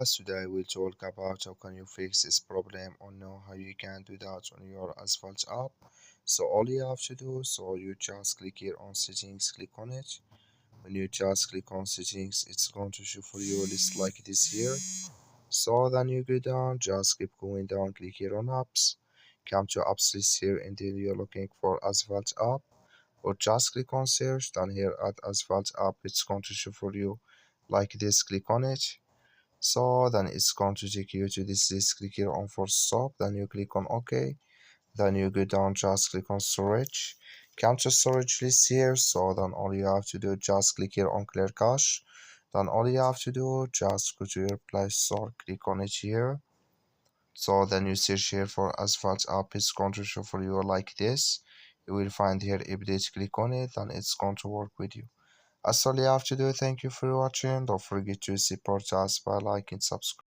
Today we'll talk about how can you fix this problem or know how you can do that on your Asphalt app. So all you have to do, so you just click here on settings, click on it. When you just click on settings, it's going to show for you a list like this here. So then you go down, just keep going down, click here on apps, come to apps list here until you're looking for Asphalt app, or just click on search. Then here at Asphalt app, it's going to show for you like this, click on it. So then it's going to take you to this list, click here on force stop, then you click on OK, then you go down, just click on storage, come to storage list here. So then all you have to do, just click here on clear cache. Then all you have to do, just go to your Play Store, click on it here. So then you search here for Asphalt app, it's going to show for you like this. You will find here update, click on it, and it's going to work with you. That's all you have to do. Thank you for watching. Don't forget to support us by liking, subscribe.